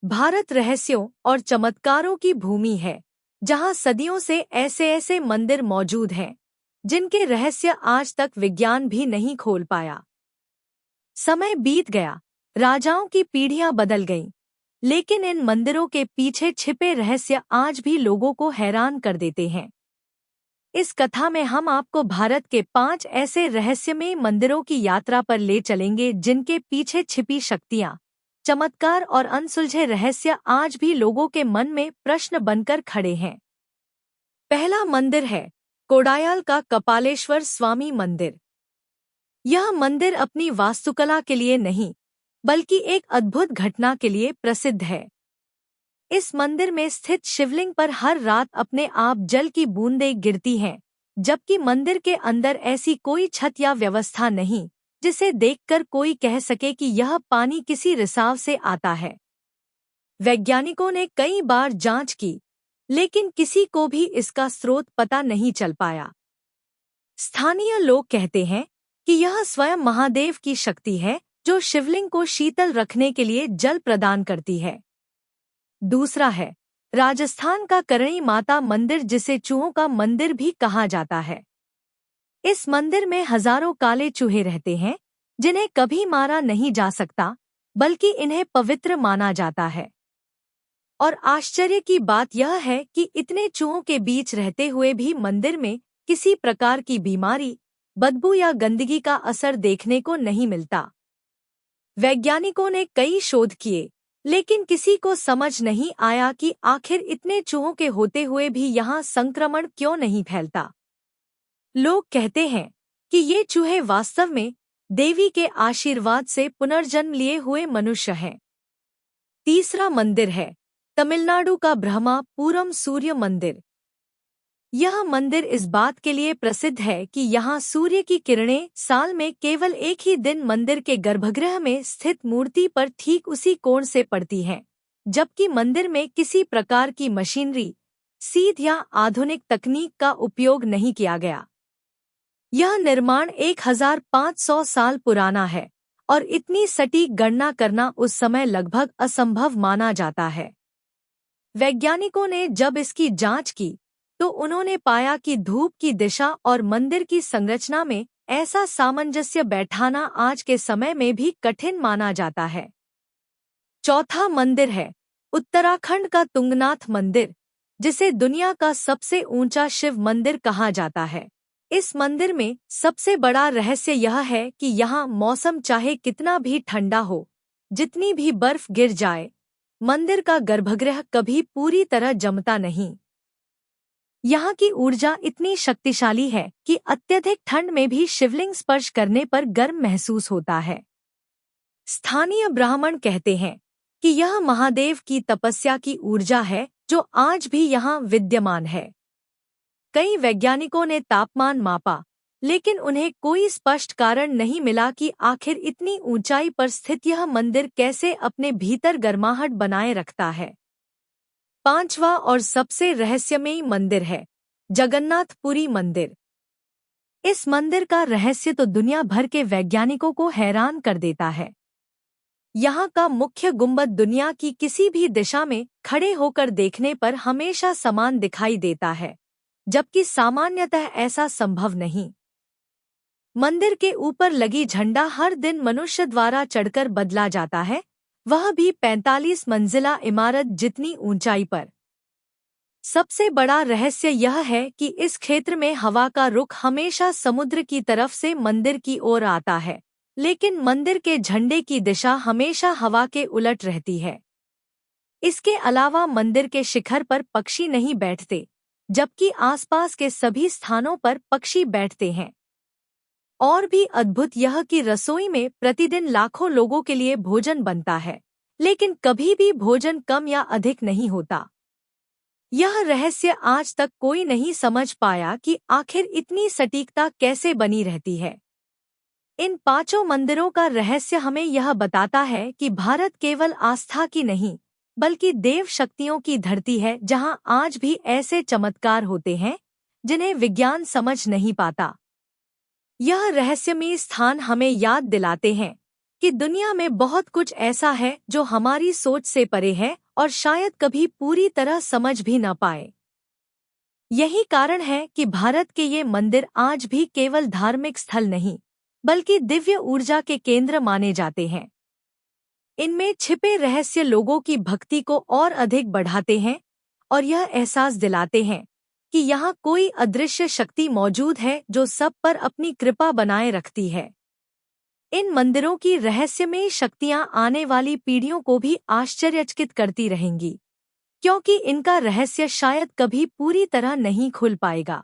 भारत रहस्यों और चमत्कारों की भूमि है, जहां सदियों से ऐसे ऐसे मंदिर मौजूद हैं जिनके रहस्य आज तक विज्ञान भी नहीं खोल पाया। समय बीत गया, राजाओं की पीढ़ियां बदल गईं, लेकिन इन मंदिरों के पीछे छिपे रहस्य आज भी लोगों को हैरान कर देते हैं। इस कथा में हम आपको भारत के 5 ऐसे रहस्यमयी मंदिरों की यात्रा पर ले चलेंगे जिनके पीछे छिपी शक्तियां, चमत्कार और अनसुलझे रहस्य आज भी लोगों के मन में प्रश्न बनकर खड़े हैं। पहला मंदिर है कोडायाल का कपालेश्वर स्वामी मंदिर। यह मंदिर अपनी वास्तुकला के लिए नहीं, बल्कि एक अद्भुत घटना के लिए प्रसिद्ध है। इस मंदिर में स्थित शिवलिंग पर हर रात अपने आप जल की बूंदें गिरती हैं, जबकि मंदिर के अंदर ऐसी कोई छत या व्यवस्था नहीं जिसे देखकर कोई कह सके कि यह पानी किसी रिसाव से आता है। वैज्ञानिकों ने कई बार जांच की, लेकिन किसी को भी इसका स्रोत पता नहीं चल पाया। स्थानीय लोग कहते हैं कि यह स्वयं महादेव की शक्ति है, जो शिवलिंग को शीतल रखने के लिए जल प्रदान करती है। दूसरा है राजस्थान का करणी माता मंदिर, जिसे चूहों का मंदिर भी कहा जाता है। इस मंदिर में हजारों काले चूहे रहते हैं, जिन्हें कभी मारा नहीं जा सकता, बल्कि इन्हें पवित्र माना जाता है। और आश्चर्य की बात यह है कि इतने चूहों के बीच रहते हुए भी मंदिर में किसी प्रकार की बीमारी, बदबू या गंदगी का असर देखने को नहीं मिलता। वैज्ञानिकों ने कई शोध किए, लेकिन किसी को समझ नहीं आया कि आखिर इतने चूहों के होते हुए भी यहाँ संक्रमण क्यों नहीं फैलता। लोग कहते हैं कि ये चूहे वास्तव में देवी के आशीर्वाद से पुनर्जन्म लिए हुए मनुष्य हैं। तीसरा मंदिर है तमिलनाडु का ब्रह्मापुरम सूर्य मंदिर। यह मंदिर इस बात के लिए प्रसिद्ध है कि यहाँ सूर्य की किरणें साल में केवल एक ही दिन मंदिर के गर्भगृह में स्थित मूर्ति पर ठीक उसी कोण से पड़ती हैं, जबकि मंदिर में किसी प्रकार की मशीनरी, सीध या आधुनिक तकनीक का उपयोग नहीं किया गया। यह निर्माण 1500 साल पुराना है और इतनी सटीक गणना करना उस समय लगभग असंभव माना जाता है। वैज्ञानिकों ने जब इसकी जांच की तो उन्होंने पाया कि धूप की दिशा और मंदिर की संरचना में ऐसा सामंजस्य बैठाना आज के समय में भी कठिन माना जाता है। चौथा मंदिर है उत्तराखंड का तुंगनाथ मंदिर, जिसे दुनिया का सबसे ऊंचा शिव मंदिर कहा जाता है। इस मंदिर में सबसे बड़ा रहस्य यह है कि यहाँ मौसम चाहे कितना भी ठंडा हो, जितनी भी बर्फ गिर जाए, मंदिर का गर्भगृह कभी पूरी तरह जमता नहीं। यहाँ की ऊर्जा इतनी शक्तिशाली है कि अत्यधिक ठंड में भी शिवलिंग स्पर्श करने पर गर्म महसूस होता है। स्थानीय ब्राह्मण कहते हैं कि यह महादेव की तपस्या की ऊर्जा है, जो आज भी यहाँ विद्यमान है। कई वैज्ञानिकों ने तापमान मापा, लेकिन उन्हें कोई स्पष्ट कारण नहीं मिला कि आखिर इतनी ऊंचाई पर स्थित यह मंदिर कैसे अपने भीतर गर्माहट बनाए रखता है। पांचवा और सबसे रहस्यमयी मंदिर है जगन्नाथपुरी मंदिर। इस मंदिर का रहस्य तो दुनिया भर के वैज्ञानिकों को हैरान कर देता है। यहाँ का मुख्य गुंबद दुनिया की किसी भी दिशा में खड़े होकर देखने पर हमेशा समान दिखाई देता है, जबकि सामान्यतः ऐसा संभव नहीं। मंदिर के ऊपर लगी झंडा हर दिन मनुष्य द्वारा चढ़कर बदला जाता है, वह भी 45 मंजिला इमारत जितनी ऊंचाई पर। सबसे बड़ा रहस्य यह है कि इस क्षेत्र में हवा का रुख हमेशा समुद्र की तरफ से मंदिर की ओर आता है, लेकिन मंदिर के झंडे की दिशा हमेशा हवा के उलट रहती है। इसके अलावा मंदिर के शिखर पर पक्षी नहीं बैठते, जबकि आसपास के सभी स्थानों पर पक्षी बैठते हैं। और भी अद्भुत यह कि रसोई में प्रतिदिन लाखों लोगों के लिए भोजन बनता है, लेकिन कभी भी भोजन कम या अधिक नहीं होता। यह रहस्य आज तक कोई नहीं समझ पाया कि आखिर इतनी सटीकता कैसे बनी रहती है। इन पांचों मंदिरों का रहस्य हमें यह बताता है कि भारत केवल आस्था की नहीं, बल्कि देव शक्तियों की धरती है, जहां आज भी ऐसे चमत्कार होते हैं जिन्हें विज्ञान समझ नहीं पाता। यह रहस्यमयी स्थान हमें याद दिलाते हैं कि दुनिया में बहुत कुछ ऐसा है जो हमारी सोच से परे है और शायद कभी पूरी तरह समझ भी न पाए। यही कारण है कि भारत के ये मंदिर आज भी केवल धार्मिक स्थल नहीं, बल्कि दिव्य ऊर्जा के केंद्र माने जाते हैं। इनमें छिपे रहस्य लोगों की भक्ति को और अधिक बढ़ाते हैं और यह एहसास दिलाते हैं कि यहाँ कोई अदृश्य शक्ति मौजूद है जो सब पर अपनी कृपा बनाए रखती है। इन मंदिरों की रहस्यमयी शक्तियाँ आने वाली पीढ़ियों को भी आश्चर्यचकित करती रहेंगी, क्योंकि इनका रहस्य शायद कभी पूरी तरह नहीं खुल पाएगा।